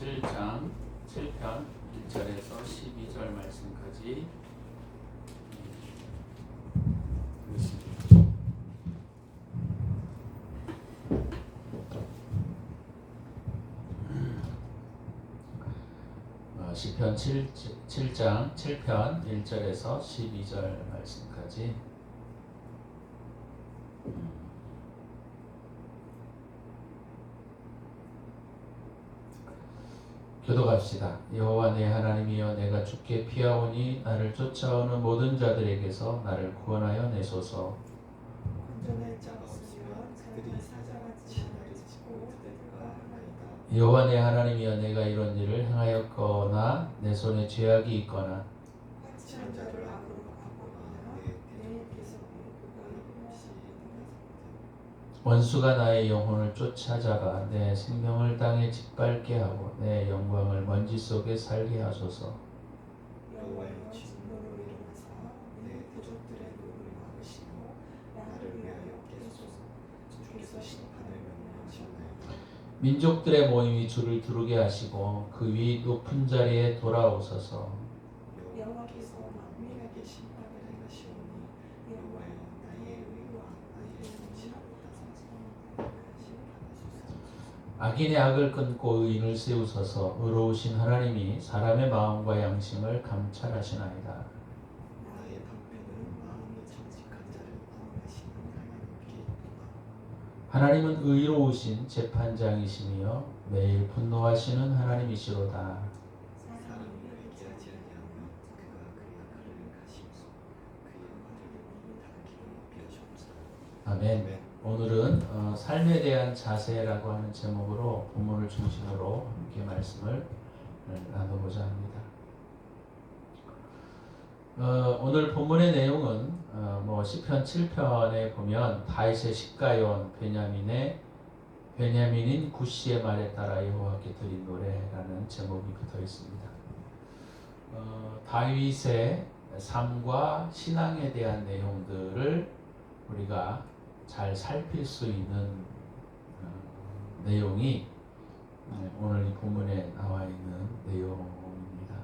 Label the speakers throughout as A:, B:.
A: 7장 7편 1절에서 12절 말씀까지 읽습니다. 시편 7장 7편 1절에서 12절 말씀까지 교독합시다. 여호와 내 하나님이여, 내가 주께 피하오니 나를 쫓아오는 모든 자들에게서 나를 구원하여 내소서.
B: 온전할 자 없으며 그들이 사자같이 나를 짚고 그들과 하나이다.
A: 여호와 내 하나님이여, 내가 이런 일을 행하였거나 내 손에 죄악이 있거나
B: 확실한 자를 악으로 바꾸거나 내 입에서 공고가 없이
A: 원수가 나의 영혼을 쫓아잡아 내 생명을 땅에 짓밟게 하고 내 영광을 먼지 속에 살게 하소서.
B: 여호와의 진노로 일어나사 내 부족들의 눈을 막으시며 나를 위하여 깨소서. 주께서 심판을 명령하셨나이다.
A: 민족들의 모임이 주를 두르게 하시고 그 위 높은 자리에 돌아오소서.
B: 여호와께서 만민에게 심판을 행하시오니 여호와여, 나의 의와 나의 정신을
A: 악인의 악을 끊고 의인을 세우소서. 의로우신 하나님이 사람의 마음과 양심을 감찰하시나이다.
B: 나의 방패는 마음이 정직한 자를 구원하시는 하나님께 있도다.
A: 하나님은 의로우신 재판장이시며 매일 분노하시는 하나님이시로다.
B: 사람을 회개하지 아니하며 그가 그의 악을 가시옵소서. 그의 화를 닿기로 여비하시옵소서.
A: 아멘. 오늘은 삶에 대한 자세라고 하는 제목으로 본문을 중심으로 함께 말씀을 나누고자 합니다. 오늘 본문의 내용은 시편 7편에 보면 다윗의 십가요원 베냐민인 구시의 말에 따라 여호와께 드린 노래라는 제목이 붙어 있습니다. 다윗의 삶과 신앙에 대한 내용들을 우리가 잘 살필 수 있는 내용이 오늘 이 본문에 나와 있는 내용입니다.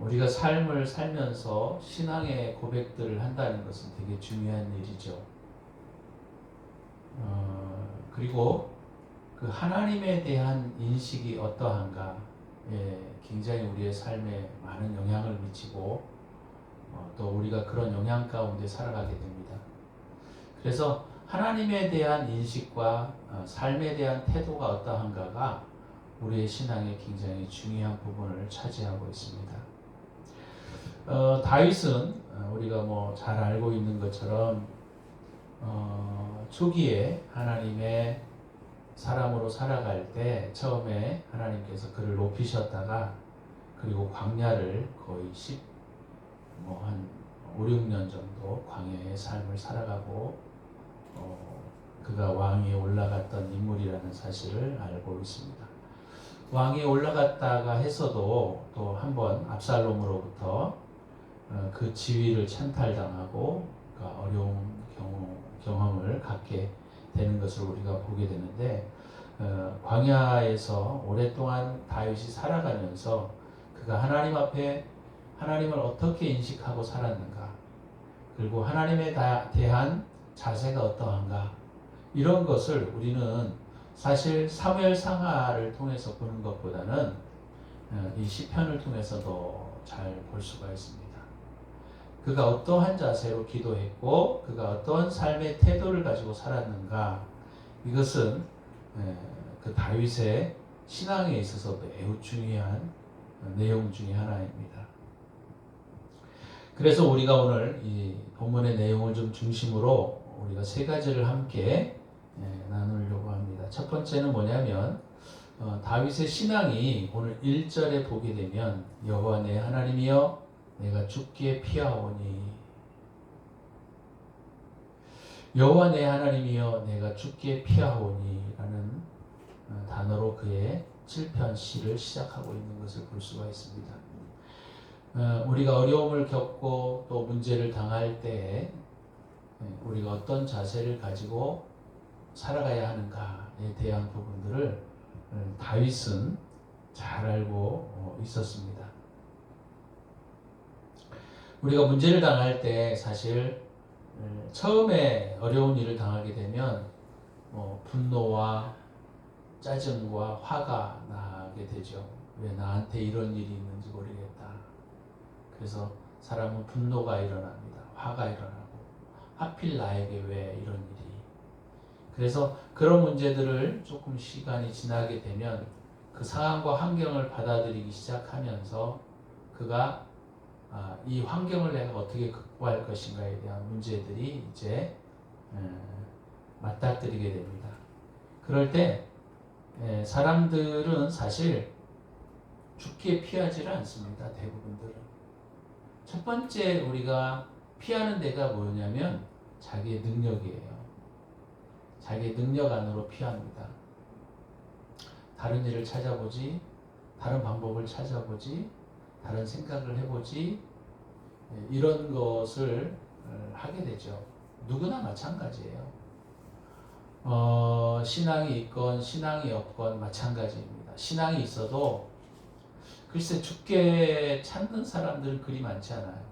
A: 우리가 삶을 살면서 신앙의 고백들을 한다는 것은 되게 중요한 일이죠. 그리고 그 하나님에 대한 인식이 어떠한가, 굉장히 우리의 삶에 많은 영향을 미치고 또 우리가 그런 영향 가운데 살아가게 됩니다. 그래서 하나님에 대한 인식과 삶에 대한 태도가 어떠한가가 우리의 신앙에 굉장히 중요한 부분을 차지하고 있습니다. 다윗은 우리가 잘 알고 있는 것처럼 초기에 하나님의 사람으로 살아갈 때 처음에 하나님께서 그를 높이셨다가 그리고 광야를 거의 한 5, 6년 정도 광야의 삶을 살아가고 그가 왕위에 올라갔던 인물이라는 사실을 알고 있습니다. 왕위에 올라갔다가 해서도 또 한 번 압살롬으로부터 그 지위를 찬탈당하고 어려운 경험을 갖게 되는 것을 우리가 보게 되는데, 광야에서 오랫동안 다윗이 살아가면서 그가 하나님 앞에 하나님을 어떻게 인식하고 살았는가, 그리고 하나님에 대한 자세가 어떠한가, 이런 것을 우리는 사실 사무엘상하를 통해서 보는 것보다는 이 시편을 통해서도 잘 볼 수가 있습니다. 그가 어떠한 자세로 기도했고 그가 어떠한 삶의 태도를 가지고 살았는가, 이것은 그 다윗의 신앙에 있어서 매우 중요한 내용 중에 하나입니다. 그래서 우리가 오늘 이 본문의 내용을 좀 중심으로 우리가 세 가지를 함께 나누려고 합니다. 첫 번째는 뭐냐면 다윗의 신앙이 오늘 1절에 보게 되면 여호와 내 하나님이여, 내가 주께 피하오니, 여호와 내 하나님이여, 내가 주께 피하오니 라는 단어로 그의 7편 시를 시작하고 있는 것을 볼 수가 있습니다. 우리가 어려움을 겪고 또 문제를 당할 때 우리가 어떤 자세를 가지고 살아가야 하는가에 대한 부분들을 다윗은 잘 알고 있었습니다. 우리가 문제를 당할 때 사실 처음에 어려운 일을 당하게 되면 분노와 짜증과 화가 나게 되죠. 왜 나한테 이런 일이 있는지 모르겠다. 그래서 사람은 분노가 일어납니다. 화가 일어나고 하필 나에게 왜 이런 일이. 그래서 그런 문제들을 조금 시간이 지나게 되면 그 상황과 환경을 받아들이기 시작하면서 그가 이 환경을 내가 어떻게 극복할 것인가에 대한 문제들이 이제 맞닥뜨리게 됩니다. 그럴 때 사람들은 사실 죽기에 피하지를 않습니다. 대부분들은. 첫 번째 우리가 피하는 데가 뭐냐면 자기의 능력이에요. 자기의 능력 안으로 피합니다. 다른 일을 찾아보지, 다른 방법을 찾아보지, 다른 생각을 해보지, 이런 것을 하게 되죠. 누구나 마찬가지예요. 신앙이 있건 신앙이 없건 마찬가지입니다. 신앙이 있어도 글쎄 죽게 찾는 사람들은 그리 많지 않아요.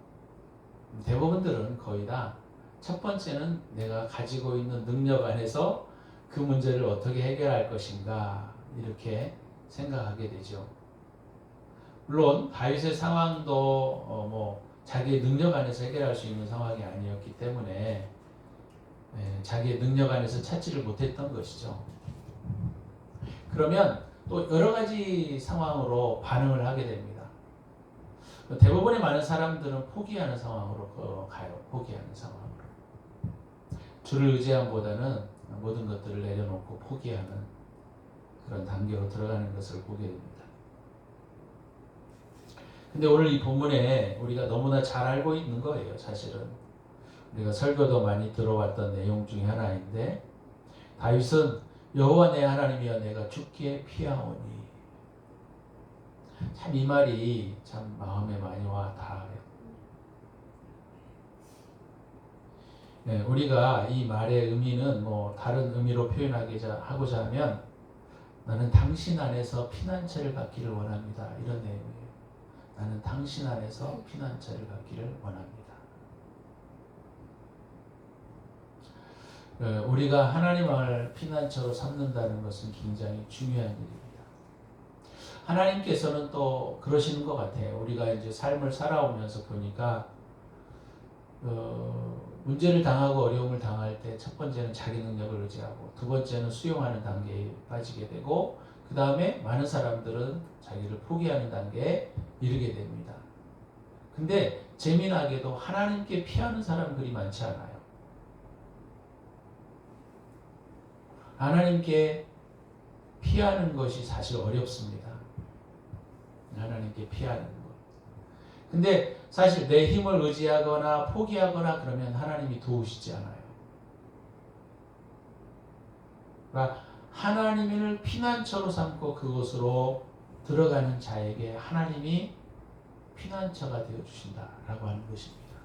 A: 대부분들은 거의 다 첫 번째는 내가 가지고 있는 능력 안에서 그 문제를 어떻게 해결할 것인가 이렇게 생각하게 되죠. 물론 다윗의 상황도 자기의 능력 안에서 해결할 수 있는 상황이 아니었기 때문에 자기의 능력 안에서 찾지를 못했던 것이죠. 그러면 또 여러 가지 상황으로 반응을 하게 됩니다. 대부분의 많은 사람들은 포기하는 상황으로 가요. 포기하는 상황으로. 주를 의지함보다는 모든 것들을 내려놓고 포기하는 그런 단계로 들어가는 것을 보게 됩니다. 근데 오늘 이 본문에 우리가 너무나 잘 알고 있는 거예요. 사실은 우리가 설교도 많이 들어왔던 내용 중에 하나인데 다윗은 여호와 내 하나님이여 내가 죽기에 피하오니. 참 이 말이 참 마음에 많이 와 닿아요. 우리가 이 말의 의미는 다른 의미로 표현하고자 하면 나는 당신 안에서 피난처를 갖기를 원합니다. 이런 내용이에요. 나는 당신 안에서 피난처를 갖기를 원합니다. 우리가 하나님을 피난처로 삼는다는 것은 굉장히 중요한 일입니다. 하나님께서는 또 그러시는 것 같아요. 우리가 이제 삶을 살아오면서 보니까 문제를 당하고 어려움을 당할 때 첫 번째는 자기 능력을 의지하고 두 번째는 수용하는 단계에 빠지게 되고 그 다음에 많은 사람들은 자기를 포기하는 단계에 이르게 됩니다. 근데 재미나게도 하나님께 피하는 사람들이 많지 않아요. 하나님께 피하는 것이 사실 어렵습니다. 하나님께 피하는 것. 근데 사실 내 힘을 의지하거나 포기하거나 그러면 하나님이 도우시지 않아요. 그러니까 하나님을 피난처로 삼고 그곳으로 들어가는 자에게 하나님이 피난처가 되어주신다라고 하는 것입니다.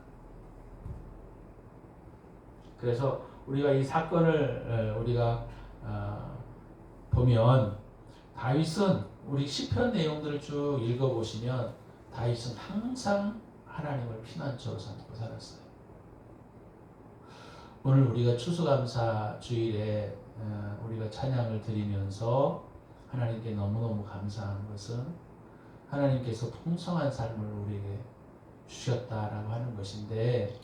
A: 그래서 우리가 이 사건을 우리가 보면 다윗은 우리 시편 내용들을 쭉 읽어보시면 다윗은 항상 하나님을 피난처로 삼고 살았어요. 오늘 우리가 추수감사 주일에 우리가 찬양을 드리면서 하나님께 너무너무 감사한 것은 하나님께서 풍성한 삶을 우리에게 주셨다라고 하는 것인데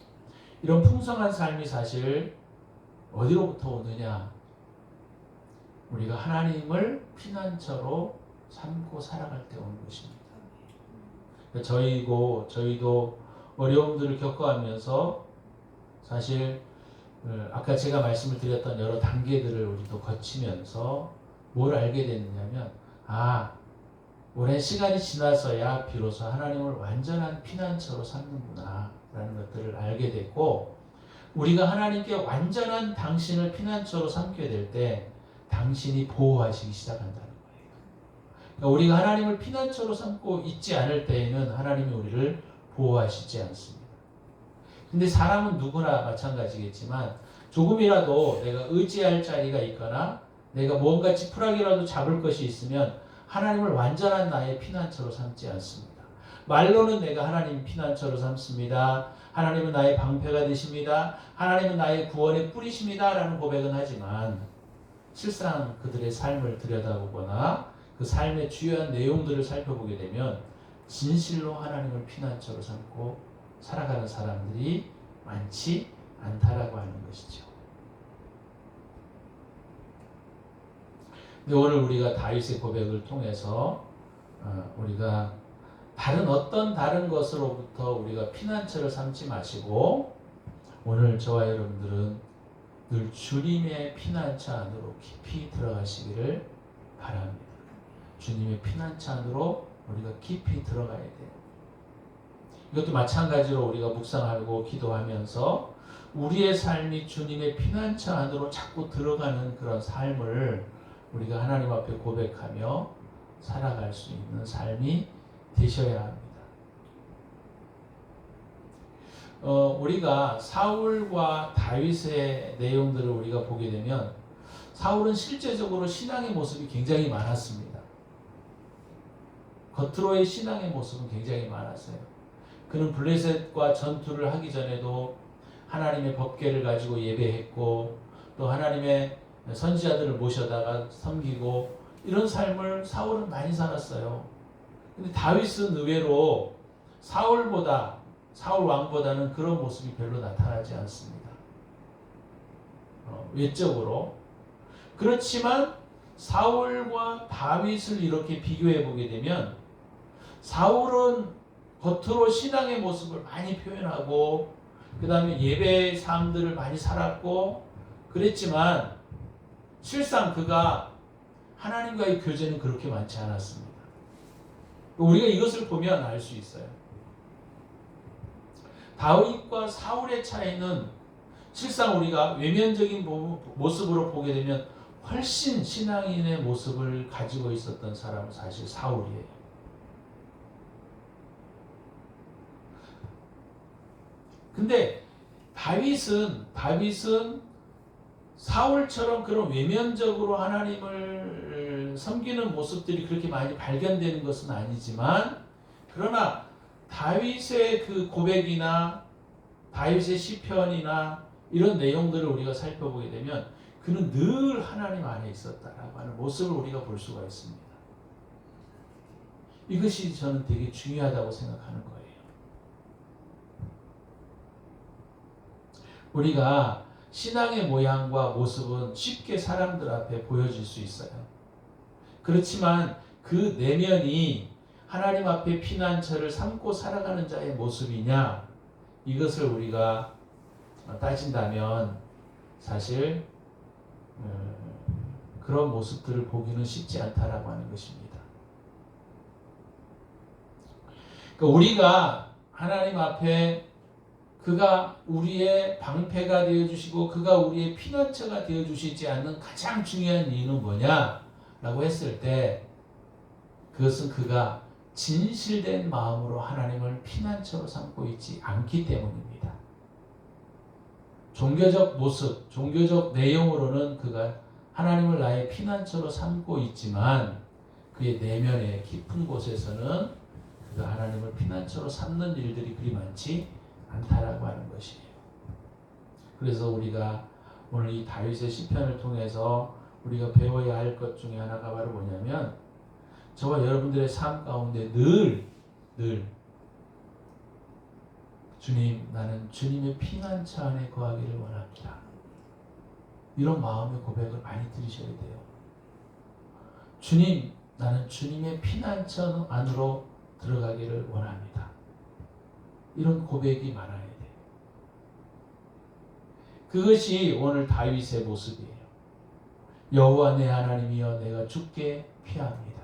A: 이런 풍성한 삶이 사실 어디로부터 오느냐? 우리가 하나님을 피난처로 삼고 살아갈 때 오는 것입니다. 저희도 어려움들을 겪어가면서 사실 아까 제가 말씀을 드렸던 여러 단계들을 우리도 거치면서 뭘 알게 됐느냐면 오랜 시간이 지나서야 비로소 하나님을 완전한 피난처로 삼는구나 라는 것들을 알게 됐고 우리가 하나님께 완전한 당신을 피난처로 삼게 될 때 당신이 보호하시기 시작한다는 거예요. 그러니까 우리가 하나님을 피난처로 삼고 있지 않을 때에는 하나님이 우리를 보호하시지 않습니다. 근데 사람은 누구나 마찬가지겠지만 조금이라도 내가 의지할 자리가 있거나 내가 뭔가 지푸라기라도 잡을 것이 있으면 하나님을 완전한 나의 피난처로 삼지 않습니다. 말로는 내가 하나님 피난처로 삼습니다. 하나님은 나의 방패가 되십니다. 하나님은 나의 구원의 뿌리십니다. 라는 고백은 하지만 실상 그들의 삶을 들여다보거나 그 삶의 주요한 내용들을 살펴보게 되면 진실로 하나님을 피난처로 삼고 살아가는 사람들이 많지 않다라고 하는 것이죠. 근데 오늘 우리가 다윗의 고백을 통해서 우리가 어떤 다른 것으로부터 우리가 피난처를 삼지 마시고 오늘 저와 여러분들은 늘 주님의 피난처 안으로 깊이 들어가시기를 바랍니다. 주님의 피난처 안으로 우리가 깊이 들어가야 돼요. 이것도 마찬가지로 우리가 묵상하고 기도하면서 우리의 삶이 주님의 피난처 안으로 자꾸 들어가는 그런 삶을 우리가 하나님 앞에 고백하며 살아갈 수 있는 삶이 되셔야 합니다. 우리가 사울과 다윗의 내용들을 우리가 보게 되면 사울은 실제적으로 신앙의 모습이 굉장히 많았습니다. 겉으로의 신앙의 모습은 굉장히 많았어요. 그는 블레셋과 전투를 하기 전에도 하나님의 법궤를 가지고 예배했고 또 하나님의 선지자들을 모셔다가 섬기고 이런 삶을 사울은 많이 살았어요. 근데 다윗은 의외로 사울 왕보다는 그런 모습이 별로 나타나지 않습니다. 외적으로. 그렇지만 사울과 다윗을 이렇게 비교해 보게 되면 사울은 겉으로 신앙의 모습을 많이 표현하고 그 다음에 예배의 삶들을 많이 살았고 그랬지만 실상 그가 하나님과의 교제는 그렇게 많지 않았습니다. 우리가 이것을 보면 알 수 있어요. 다윗과 사울의 차이는 실상 우리가 외면적인 모습으로 보게 되면 훨씬 신앙인의 모습을 가지고 있었던 사람은 사실 사울이에요. 근데 다윗은 사울처럼 그런 외면적으로 하나님을 섬기는 모습들이 그렇게 많이 발견되는 것은 아니지만 그러나 다윗의 그 고백이나 다윗의 시편이나 이런 내용들을 우리가 살펴보게 되면 그는 늘 하나님 안에 있었다라고 하는 모습을 우리가 볼 수가 있습니다. 이것이 저는 되게 중요하다고 생각하는 거예요. 우리가 신앙의 모양과 모습은 쉽게 사람들 앞에 보여질 수 있어요. 그렇지만 그 내면이 하나님 앞에 피난처를 삼고 살아가는 자의 모습이냐 이것을 우리가 따진다면 사실 그런 모습들을 보기는 쉽지 않다라고 하는 것입니다. 그러니까 우리가 하나님 앞에 그가 우리의 방패가 되어주시고 그가 우리의 피난처가 되어주시지 않는 가장 중요한 이유는 뭐냐라고 했을 때 그것은 그가 진실된 마음으로 하나님을 피난처로 삼고 있지 않기 때문입니다. 종교적 모습, 종교적 내용으로는 그가 하나님을 나의 피난처로 삼고 있지만 그의 내면의 깊은 곳에서는 그가 하나님을 피난처로 삼는 일들이 그리 많지 않다라고 하는 것이에요. 그래서 우리가 오늘 이 다윗의 시편을 통해서 우리가 배워야 할 것 중에 하나가 바로 뭐냐면 저와 여러분들의 삶 가운데 늘 주님, 나는 주님의 피난처 안에 거하기를 원합니다. 이런 마음의 고백을 많이 들으셔야 돼요. 주님, 나는 주님의 피난처 안으로 들어가기를 원합니다. 이런 고백이 많아야 돼요. 그것이 오늘 다윗의 모습이에요. 여호와 내 하나님이여 내가 주께 피합니다.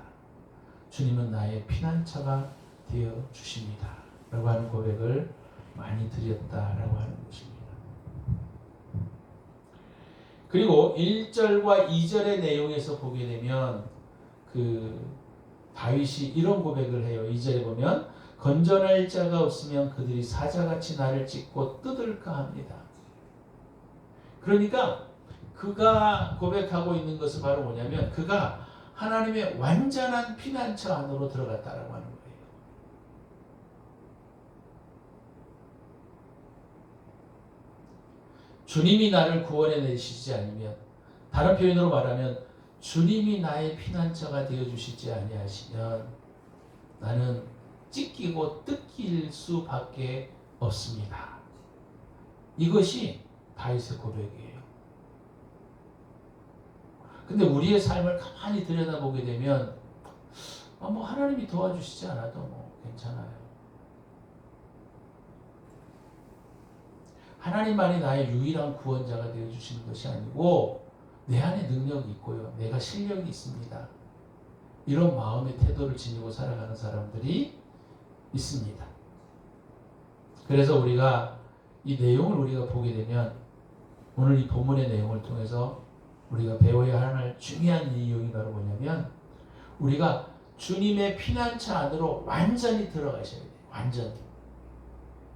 A: 주님은 나의 피난처가 되어 주십니다. 라고 하는 고백을 많이 드렸다라고 하는 것입니다. 그리고 1절과 2절의 내용에서 보게 되면 다윗이 이런 고백을 해요. 2절에 보면 건전할 자가 없으면 그들이 사자같이 나를 찢고 뜯을까 합니다. 그러니까 그가 고백하고 있는 것은 바로 뭐냐면 그가 하나님의 완전한 피난처 안으로 들어갔다라고 하는 거예요. 주님이 나를 구원해 내시지 아니면, 다른 표현으로 말하면 주님이 나의 피난처가 되어 주시지 아니하시면 나는 찢기고 뜯길 수밖에 없습니다. 이것이 다윗의 고백이에요. 근데 우리의 삶을 가만히 들여다보게 되면 뭐 하나님이 도와주시지 않아도 뭐 괜찮아요. 하나님만이 나의 유일한 구원자가 되어주시는 것이 아니고 내 안에 능력이 있고요. 내가 실력이 있습니다. 이런 마음의 태도를 지니고 살아가는 사람들이 있습니다. 그래서 우리가 이 내용을 우리가 보게 되면 오늘 이 본문의 내용을 통해서 우리가 배워야 할 중요한 내용이 바로 뭐냐면 우리가 주님의 피난처 안으로 완전히 들어가셔야 돼요. 완전히.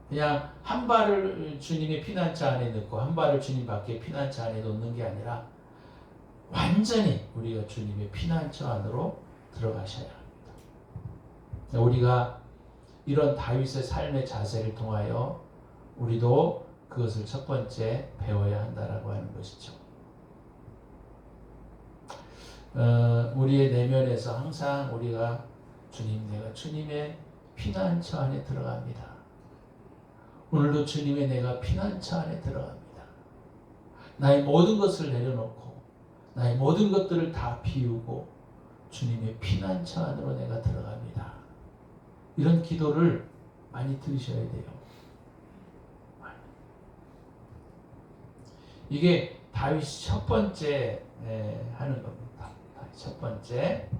A: 그냥 한 발을 주님의 피난처 안에 넣고 한 발을 주님 밖에 피난처 안에 놓는 게 아니라 완전히 우리가 주님의 피난처 안으로 들어가셔야 합니다. 우리가 이런 다윗의 삶의 자세를 통하여 우리도 그것을 첫 번째 배워야 한다라고 하는 것이죠. 우리의 내면에서 항상 우리가 주님, 내가 주님의 피난처 안에 들어갑니다. 오늘도 주님의 내가 피난처 안에 들어갑니다. 나의 모든 것을 내려놓고 나의 모든 것들을 다 비우고 주님의 피난처 안으로 내가 들어갑니다. 이런 기도를 많이 들으셔야 돼요. 이게 다윗이 첫 번째 하는 겁니다. 첫 번째.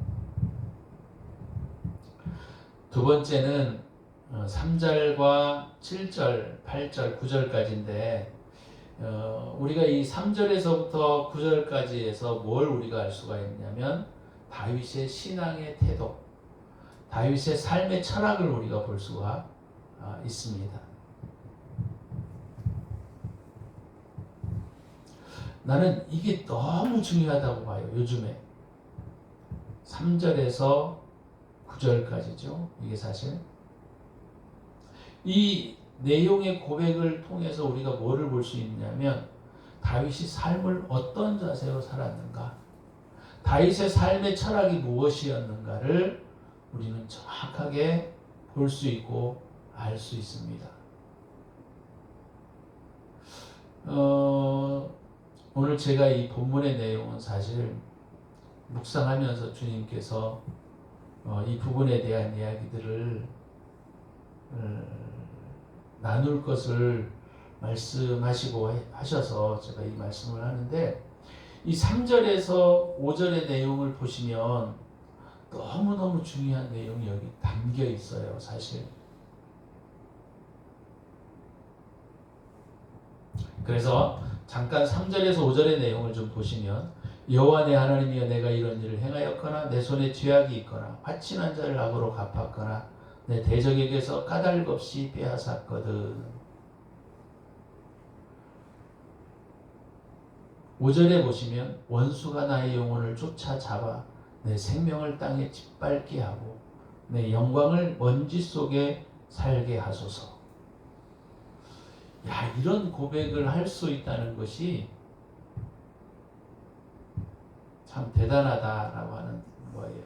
A: 두 번째는 3절과 7절, 8절, 9절까지인데 우리가 이 3절에서부터 9절까지에서 뭘 우리가 알 수가 있냐면 다윗의 신앙의 태도, 다윗의 삶의 철학을 우리가 볼 수가 있습니다. 나는 이게 너무 중요하다고 봐요. 요즘에 3절에서 9절까지죠. 이게 사실 이 내용의 고백을 통해서 우리가 뭐를 볼 수 있냐면 다윗이 삶을 어떤 자세로 살았는가, 다윗의 삶의 철학이 무엇이었는가를 우리는 정확하게 볼 수 있고 알 수 있습니다. 오늘 제가 이 본문의 내용은 사실 묵상하면서 주님께서 이 부분에 대한 이야기들을 나눌 것을 말씀하시고 하셔서 제가 이 말씀을 하는데, 이 3절에서 5절의 내용을 보시면 너무너무 중요한 내용이 여기 담겨 있어요. 사실 그래서 잠깐 3절에서 5절의 내용을 좀 보시면, 여호와 내 하나님이여 내가 이런 일을 행하였거나 내 손에 죄악이 있거나 화친한 자를 악으로 갚았거나 내 대적에게서 까닭 없이 빼앗았거든. 5절에 보시면 원수가 나의 영혼을 쫓아잡아 내 생명을 땅에 짓밟게 하고 내 영광을 먼지 속에 살게 하소서. 야, 이런 고백을 할 수 있다는 것이 참 대단하다라고 하는 거예요.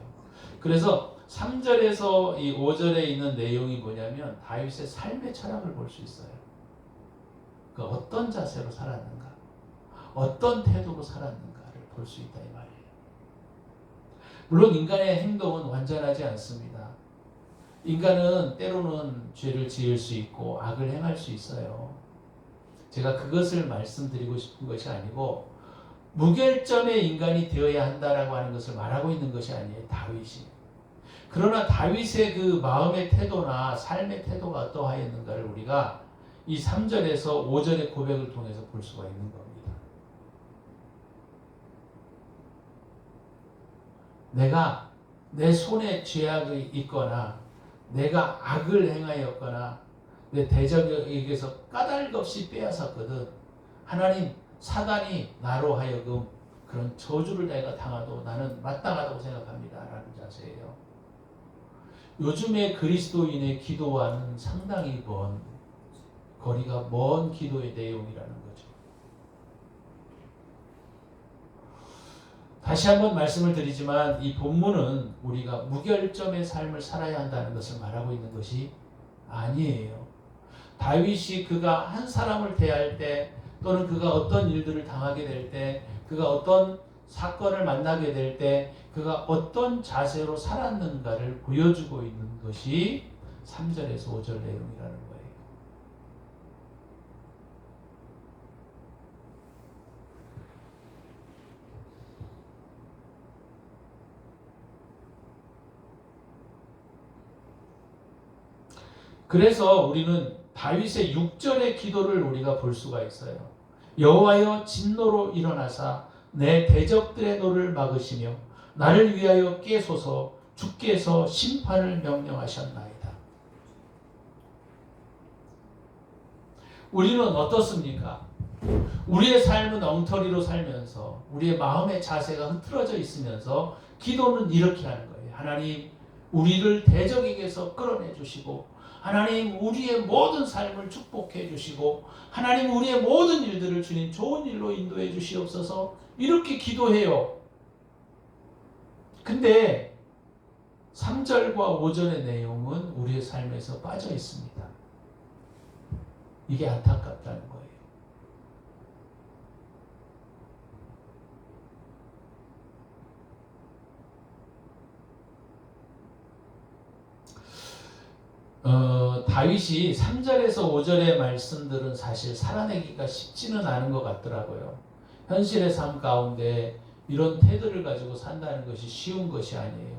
A: 그래서 3절에서 이 5절에 있는 내용이 뭐냐면 다윗의 삶의 철학을 볼 수 있어요. 그 어떤 자세로 살았는가, 어떤 태도로 살았는가를 볼 수 있다 이 말이에요. 물론 인간의 행동은 완전하지 않습니다. 인간은 때로는 죄를 지을 수 있고 악을 행할 수 있어요. 제가 그것을 말씀드리고 싶은 것이 아니고 무결점의 인간이 되어야 한다라고 하는 것을 말하고 있는 것이 아니에요. 다윗이. 그러나 다윗의 그 마음의 태도나 삶의 태도가 어떠하였는가를 우리가 이 3절에서 5절의 고백을 통해서 볼 수가 있는 겁니다. 내가 내 손에 죄악이 있거나 내가 악을 행하였거나 내 대적에게서 까닭 없이 빼앗았거든. 하나님, 사단이 나로 하여금 그런 저주를 내가 당하도 나는 마땅하다고 생각합니다 라는 자세예요. 요즘의 그리스도인의 기도와는 상당히 거리가 먼 기도의 내용이라는 거죠. 다시 한번 말씀을 드리지만 이 본문은 우리가 무결점의 삶을 살아야 한다는 것을 말하고 있는 것이 아니에요. 다윗이 그가 한 사람을 대할 때 또는 그가 어떤 일들을 당하게 될 때 그가 어떤 사건을 만나게 될 때 그가 어떤 자세로 살았는가를 보여주고 있는 것이 3절에서 5절 내용이라는 거예요. 그래서 우리는 다윗의 6절의 기도를 우리가 볼 수가 있어요. 여호와여 진노로 일어나사 내 대적들의 노를 막으시며 나를 위하여 깨소서 주께서 심판을 명령하셨나이다. 우리는 어떻습니까? 우리의 삶은 엉터리로 살면서 우리의 마음의 자세가 흐트러져 있으면서 기도는 이렇게 하는 거예요. 하나님 우리를 대적에게서 끌어내 주시고 하나님 우리의 모든 삶을 축복해 주시고 하나님 우리의 모든 일들을 주님 좋은 일로 인도해 주시옵소서 이렇게 기도해요. 근데 3절과 5절의 내용은 우리의 삶에서 빠져 있습니다. 이게 안타깝다는 거예요. 다윗이 3절에서 5절의 말씀들은 사실 살아내기가 쉽지는 않은 것 같더라고요. 현실의 삶 가운데 이런 태도를 가지고 산다는 것이 쉬운 것이 아니에요.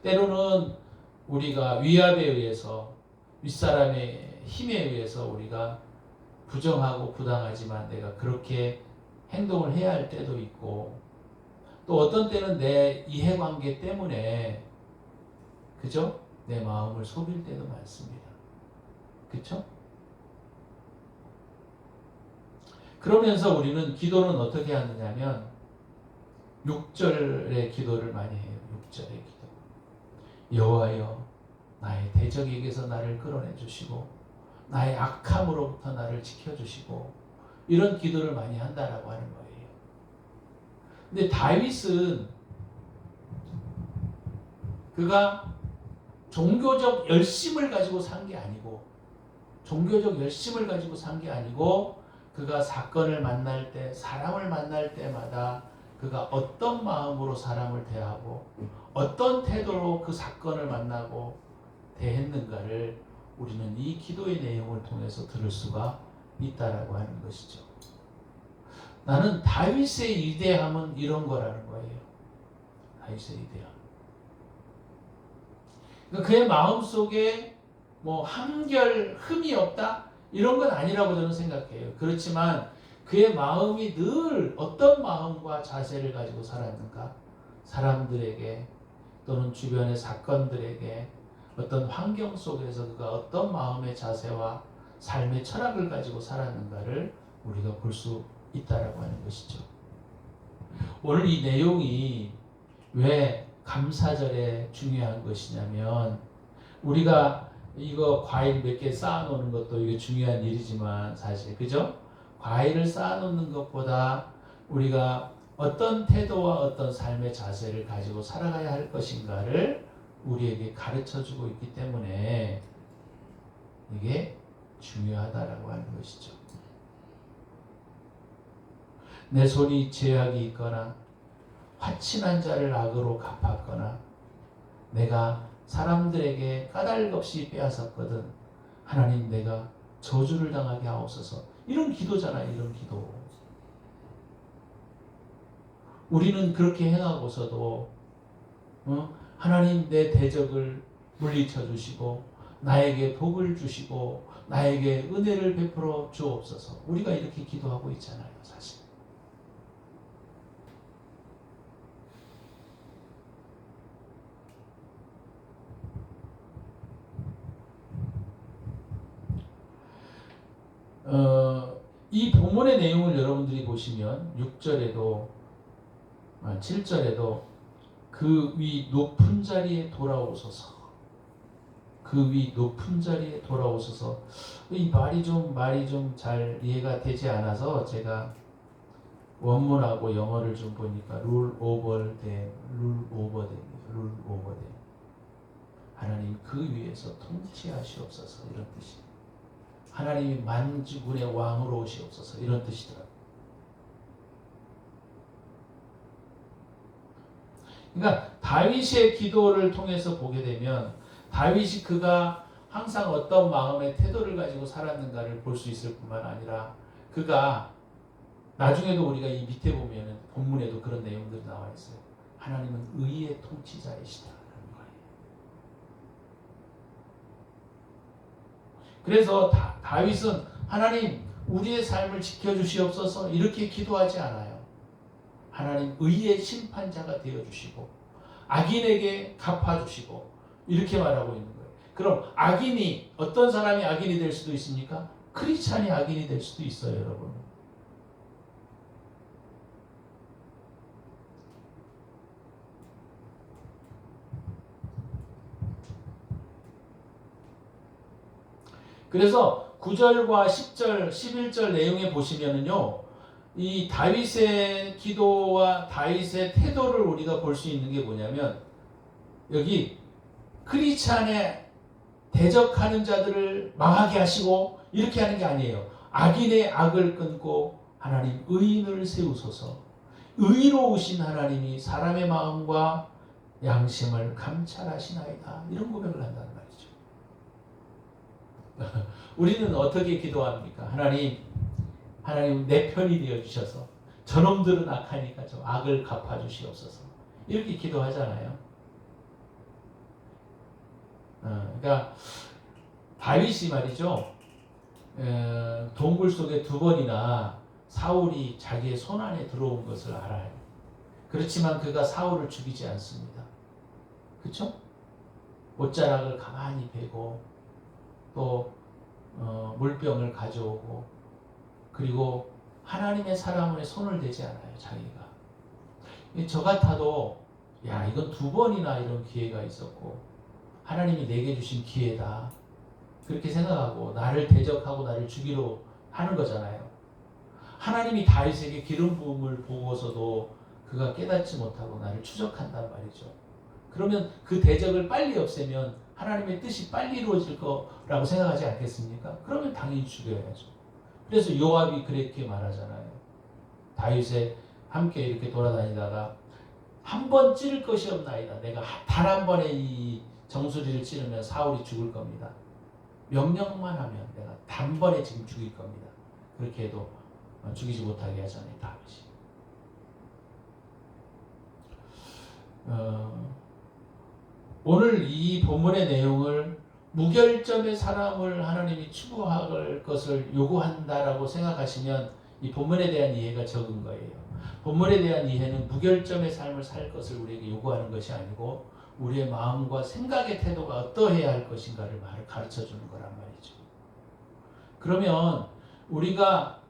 A: 때로는 우리가 위압에 의해서 윗사람의 힘에 의해서 우리가 부정하고 부당하지만 내가 그렇게 행동을 해야 할 때도 있고 또 어떤 때는 내 이해관계 때문에 그죠? 내 마음을 속일 때도 많습니다. 그렇죠? 그러면서 우리는 기도는 어떻게 하느냐면 6절의 기도를 많이 해요. 6절의 기도. 여호와여 나의 대적에게서 나를 끌어내 주시고 나의 악함으로부터 나를 지켜주시고 이런 기도를 많이 한다라고 하는 거예요. 근데 다윗은 그가 종교적 열심을 가지고 산 게 아니고 그가 사건을 만날 때 사람을 만날 때마다 그가 어떤 마음으로 사람을 대하고 어떤 태도로 그 사건을 만나고 대했는가를 우리는 이 기도의 내용을 통해서 들을 수가 있다라고 하는 것이죠. 나는 다윗의 위대함은 이런 거라는 거예요. 다윗의 위대함. 그러니까 그의 마음속에 뭐 한결 흠이 없다? 이런 건 아니라고 저는 생각해요. 그렇지만 그의 마음이 늘 어떤 마음과 자세를 가지고 살았는가? 사람들에게 또는 주변의 사건들에게 어떤 환경 속에서 그가 어떤 마음의 자세와 삶의 철학을 가지고 살았는가를 우리가 볼 수 있다라고 하는 것이죠. 오늘 이 내용이 왜 감사절에 중요한 것이냐면 우리가 이거 과일 몇 개 쌓아놓는 것도 이게 중요한 일이지만 사실 그죠? 과일을 쌓아놓는 것보다 우리가 어떤 태도와 어떤 삶의 자세를 가지고 살아가야 할 것인가를 우리에게 가르쳐주고 있기 때문에 이게 중요하다라고 하는 것이죠. 내 손이 죄악이 있거나 화친한 자를 악으로 갚았거나 내가 사람들에게 까닭없이 빼앗았거든 하나님 내가 저주를 당하게 하옵소서 이런 기도잖아요. 이런 기도. 우리는 그렇게 행하고서도 하나님 내 대적을 물리쳐 주시고 나에게 복을 주시고 나에게 은혜를 베풀어 주옵소서 우리가 이렇게 기도하고 있잖아요. 사실. 이 본문의 내용을 여러분들이 보시면 6절에도 7절에도 그 위 높은 자리에 돌아오소서, 그 위 높은 자리에 돌아오소서. 이 말이 좀 잘 이해가 되지 않아서 제가 원문하고 영어를 좀 보니까 룰 오버된 하나님 그 위에서 통치하시옵소서 이런 뜻이. 하나님이 만주군의 왕으로 오시옵소서 이런 뜻이더라고요. 그러니까 다윗의 기도를 통해서 보게 되면 다윗이 그가 항상 어떤 마음의 태도를 가지고 살았는가를 볼 수 있을 뿐만 아니라 그가 나중에도 우리가 이 밑에 보면은 본문에도 그런 내용들이 나와 있어요. 하나님은 의의 통치자이시다라는 거예요. 그래서 다윗은 하나님 우리의 삶을 지켜주시옵소서 이렇게 기도하지 않아요. 하나님 의의 심판자가 되어주시고 악인에게 갚아주시고 이렇게 말하고 있는 거예요. 그럼 악인이 어떤 사람이 악인이 될 수도 있습니까? 크리스찬이 악인이 될 수도 있어요, 여러분. 그래서 9절과 10절, 11절 내용에 보시면은요, 이 다윗의 기도와 다윗의 태도를 우리가 볼 수 있는 게 뭐냐면, 여기 크리스찬에 대적하는 자들을 망하게 하시고 이렇게 하는 게 아니에요. 악인의 악을 끊고 하나님 의인을 세우소서. 의로우신 하나님이 사람의 마음과 양심을 감찰하시나이다. 이런 고백을 한다는 말이죠. 우리는 어떻게 기도합니까? 하나님 내 편이 되어 주셔서 저놈들은 악하니까 좀 악을 갚아 주시옵소서. 이렇게 기도하잖아요. 그러니까 다윗이 말이죠. 동굴 속에 2번이나 사울이 자기의 손 안에 들어온 것을 알아요. 그렇지만 그가 사울을 죽이지 않습니다. 그렇죠? 옷자락을 가만히 베고 또 물병을 가져오고 그리고 하나님의 사람의 손을 대지 않아요. 자기가. 저 같아도 야 이건 2번이나 이런 기회가 있었고 하나님이 내게 주신 기회다. 그렇게 생각하고 나를 대적하고 나를 죽이려 하는 거잖아요. 하나님이 다윗에게 기름 부음을 보고서도 그가 깨닫지 못하고 나를 추적한단 말이죠. 그러면 그 대적을 빨리 없애면 하나님의 뜻이 빨리 이루어질 거라고 생각하지 않겠습니까? 그러면 당연히 죽여야죠. 그래서 요압이 그렇게 말하잖아요. 다윗에 함께 이렇게 돌아다니다가 한 번 찌를 것이 없나이다. 내가 단 한 번에 이 정수리를 찌르면 사울이 죽을 겁니다. 명령만 하면 내가 단번에 지금 죽일 겁니다. 그렇게 해도 죽이지 못하게 하잖아요. 다윗이. 오늘 이 본문의 내용을 무결점의 사람을 하나님이 추구할 것을 요구한다라고 생각하시면 이 본문에 대한 이해가 적은 거예요. 본문에 대한 이해는 무결점의 삶을 살 것을 우리에게 요구하는 것이 아니고 우리의 마음과 생각의 태도가 어떠해야 할 것인가를 가르쳐주는 거란 말이죠. 그러면 우리가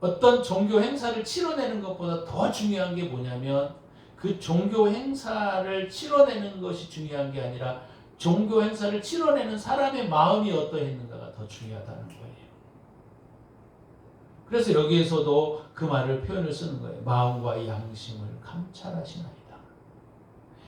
A: 어떤 종교 행사를 치러내는 것보다 더 중요한 게 뭐냐면 그 종교 행사를 치러내는 것이 중요한 게 아니라 종교 행사를 치러내는 사람의 마음이 어떠했는가가 더 중요하다는 거예요. 그래서 여기에서도 그 말을 표현을 쓰는 거예요. 마음과 양심을 감찰하시나이다.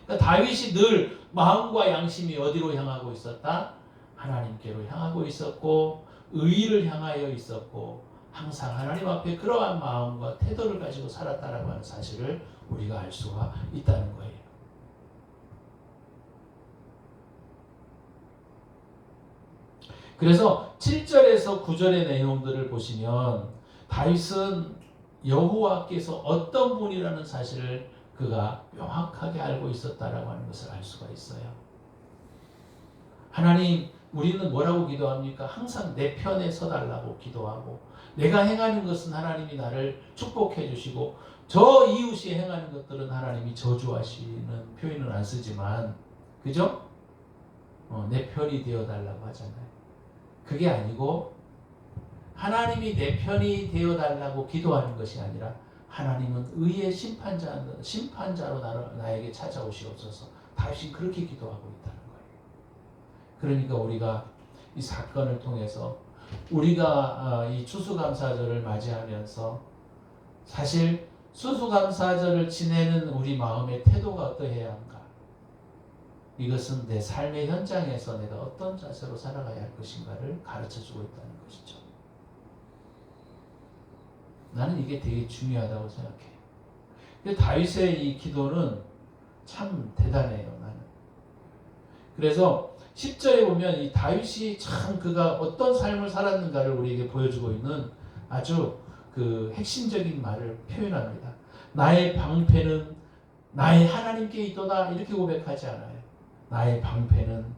A: 그러니까 다윗이 늘 마음과 양심이 어디로 향하고 있었다? 하나님께로 향하고 있었고 의를 향하여 있었고 항상 하나님 앞에 그러한 마음과 태도를 가지고 살았다라고 하는 사실을 우리가 알 수가 있다는 거예요. 그래서 7절에서 9절의 내용들을 보시면 다윗은 여호와께서 어떤 분이라는 사실을 그가 명확하게 알고 있었다라고 하는 것을 알 수가 있어요. 하나님, 우리는 뭐라고 기도합니까? 항상 내 편에 서달라고 기도하고 내가 행하는 것은 하나님이 나를 축복해 주시고 저 이웃이 행하는 것들은 하나님이 저주하시는 표현은 안 쓰지만 그죠? 내 편이 되어달라고 하잖아요. 그게 아니고 하나님이 내 편이 되어달라고 기도하는 것이 아니라 하나님은 의의 심판자로 나에게 찾아오시옵소서. 다윗이 그렇게 기도하고 있다는 거예요. 그러니까 우리가 이 사건을 통해서 우리가 이 추수감사절을 맞이하면서 사실 추수감사절을 지내는 우리 마음의 태도가 어떠해야 한가? 이것은 내 삶의 현장에서 내가 어떤 자세로 살아가야 할 것인가를 가르쳐주고 있다는 것이죠. 나는 이게 되게 중요하다고 생각해요. 다윗의 이 기도는 참 대단해요. 나는. 그래서 10절에 보면 이 다윗이 참 그가 어떤 삶을 살았는가를 우리에게 보여주고 있는 아주 그 핵심적인 말을 표현합니다. 나의 방패는 나의 하나님께 있도다 이렇게 고백하지 않아요. 나의 방패는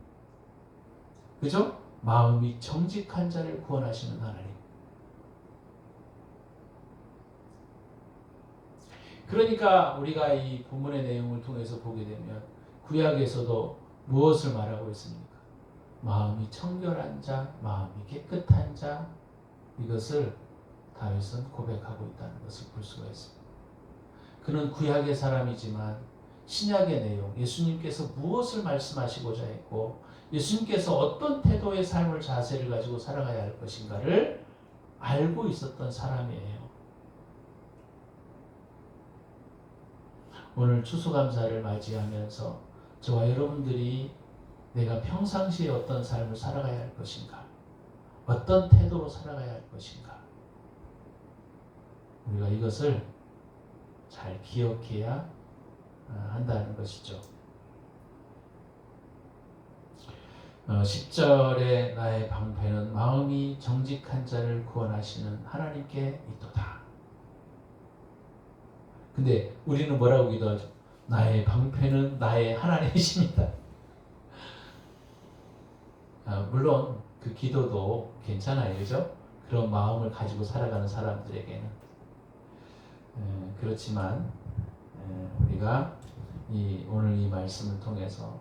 A: 그죠? 마음이 정직한 자를 구원하시는 하나님. 그러니까 우리가 이 본문의 내용을 통해서 보게 되면 구약에서도 무엇을 말하고 있습니까? 마음이 청결한 자, 마음이 깨끗한 자, 이것을 다윗은 고백하고 있다는 것을 볼 수가 있습니다. 그는 구약의 사람이지만 신약의 내용, 예수님께서 무엇을 말씀하시고자 했고 예수님께서 어떤 태도의 삶을 자세를 가지고 살아가야 할 것인가를 알고 있었던 사람이에요. 오늘 추수감사를 맞이하면서 저와 여러분들이 내가 평상시에 어떤 삶을 살아가야 할 것인가, 어떤 태도로 살아가야 할 것인가, 우리가 이것을 잘 기억해야 한다는 것이죠. 10절에 나의 방패는 마음이 정직한 자를 구원하시는 하나님께 있도다. 근데 우리는 뭐라고 기도하죠? 나의 방패는 나의 하나님이십니다. 물론 그 기도도 괜찮아요, 그죠? 그런 마음을 가지고 살아가는 사람들에게는. 그렇지만 우리가 오늘 이 말씀을 통해서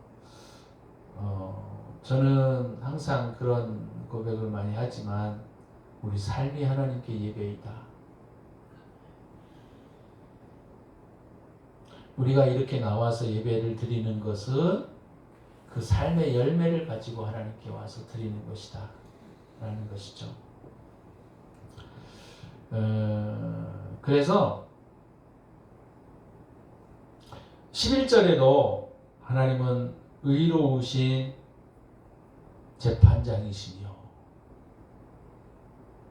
A: 저는 항상 그런 고백을 많이 하지만 우리 삶이 하나님께 예배이다. 우리가 이렇게 나와서 예배를 드리는 것은 그 삶의 열매를 가지고 하나님께 와서 드리는 것이다 라는 것이죠. 그래서 11절에도 하나님은 의로우신 재판장이시며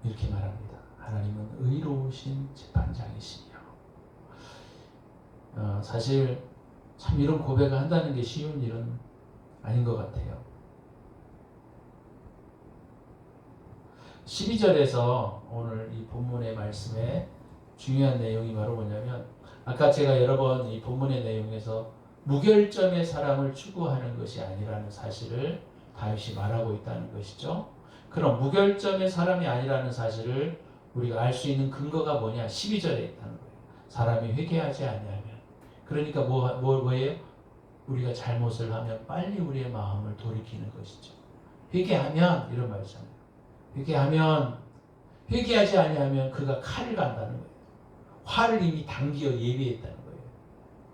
A: 이렇게 말합니다. 하나님은 의로우신 재판장이시며. 사실 참 이런 고백을 한다는 게 쉬운 일은 아닌 것 같아요. 12절에서 오늘 이 본문의 말씀에 중요한 내용이 바로 뭐냐면 아까 제가 여러 번 이 본문의 내용에서 무결점의 사람을 추구하는 것이 아니라는 사실을 다윗이 말하고 있다는 것이죠. 그럼 무결점의 사람이 아니라는 사실을 우리가 알 수 있는 근거가 뭐냐? 12절에 있다는 거예요. 사람이 회개하지 아니하면. 그러니까 뭐예요? 우리가 잘못을 하면 빨리 우리의 마음을 돌이키는 것이죠. 회개하면 이런 말이잖아요. 회개하지 아니하면 그가 칼을 간다는 거예요. 활을 이미 당기어 예비했다는 거예요.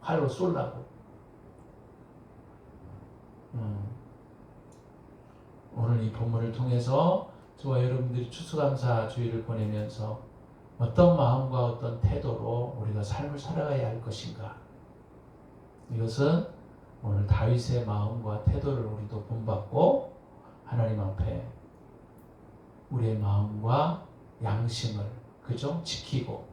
A: 활로 쏠라고. 오늘 이 본문을 통해서 저와 여러분들이 추수감사 주일을 보내면서 어떤 마음과 어떤 태도로 우리가 삶을 살아가야 할 것인가. 이것은 오늘 다윗의 마음과 태도를 우리도 본받고 하나님 앞에 우리의 마음과 양심을 그죠? 지키고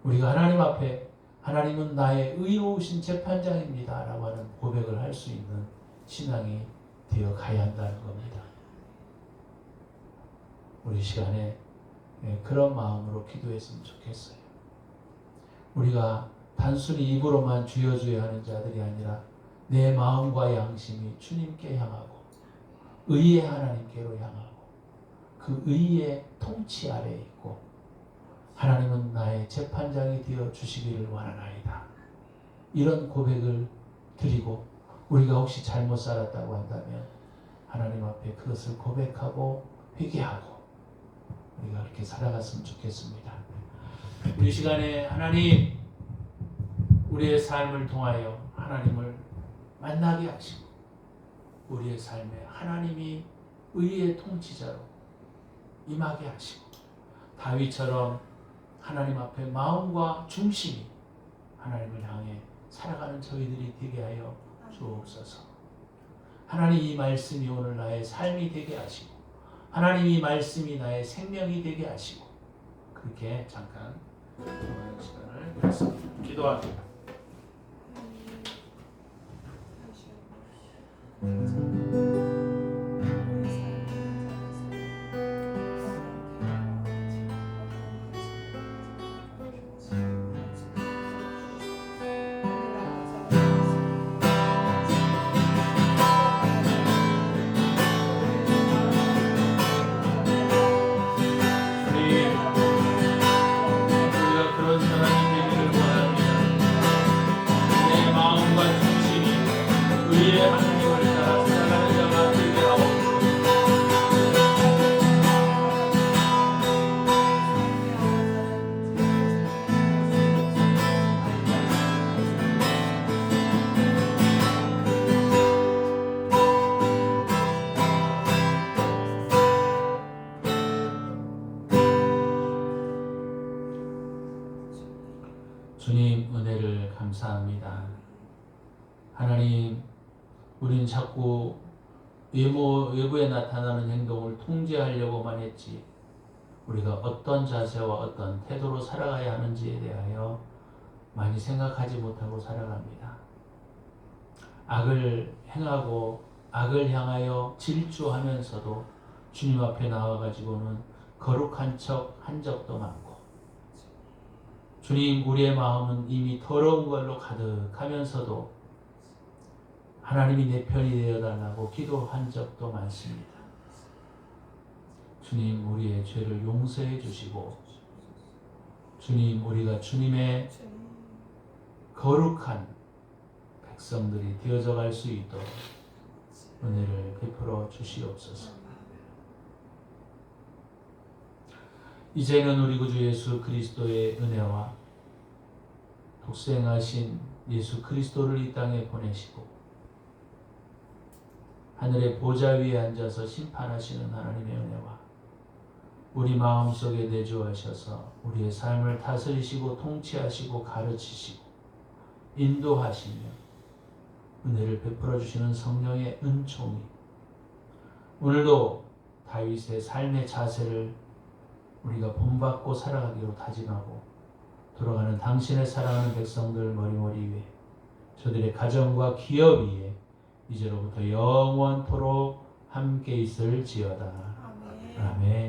A: 우리가 하나님 앞에 하나님은 나의 의로우신 재판장입니다 라고 하는 고백을 할 수 있는 신앙이 되어 가야 한다는 겁니다. 우리 시간에 그런 마음으로 기도했으면 좋겠어요. 우리가 단순히 입으로만 주여 주여 하는 자들이 아니라 내 마음과 양심이 주님께 향하고 의의 하나님께로 향하고 그 의의 통치 아래에 있고 하나님은 나의 재판장이 되어 주시기를 원하나이다. 이런 고백을 드리고 우리가 혹시 잘못 살았다고 한다면 하나님 앞에 그것을 고백하고 회개하고 우리가 그렇게 살아갔으면 좋겠습니다. 이 시간에 하나님 우리의 삶을 통하여 하나님을 만나게 하시고 우리의 삶에 하나님이 의의 통치자로 임하게 하시고 다윗처럼 하나님 앞에 마음과 중심이 하나님을 향해 살아가는 저희들이 되게 하여 주옵소서. 하나님 이 말씀이 오늘 나의 삶이 되게 하시고 하나님 이 말씀이 나의 생명이 되게 하시고 그렇게 잠깐 시간을 갖습니다. 기도합니다. 주님 은혜를 감사합니다. 하나님, 우린 자꾸 외부에 나타나는 행동을 통제하려고만 했지 우리가 어떤 자세와 어떤 태도로 살아가야 하는지에 대하여 많이 생각하지 못하고 살아갑니다. 악을 행하고 악을 향하여 질주하면서도 주님 앞에 나와가지고는 거룩한 척 한 적도 많고 주님 우리의 마음은 이미 더러운 걸로 가득하면서도 하나님이 내 편이 되어달라고 기도한 적도 많습니다. 주님 우리의 죄를 용서해 주시고 주님 우리가 주님의 거룩한 백성들이 되어져 갈 수 있도록 은혜를 베풀어 주시옵소서. 이제는 우리 구주 예수 그리스도의 은혜와 독생하신 예수 그리스도를 이 땅에 보내시고 하늘의 보좌 위에 앉아서 심판하시는 하나님의 은혜와 우리 마음속에 내주하셔서 우리의 삶을 다스리시고 통치하시고 가르치시고 인도하시며 은혜를 베풀어 주시는 성령의 은총이 오늘도 다윗의 삶의 자세를 우리가 본받고 살아가기로 다짐하고 돌아가는 당신의 사랑하는 백성들 머리머리 위에 저들의 가정과 기업 위에 이제로부터 영원토록 함께 있을지어다. 아멘.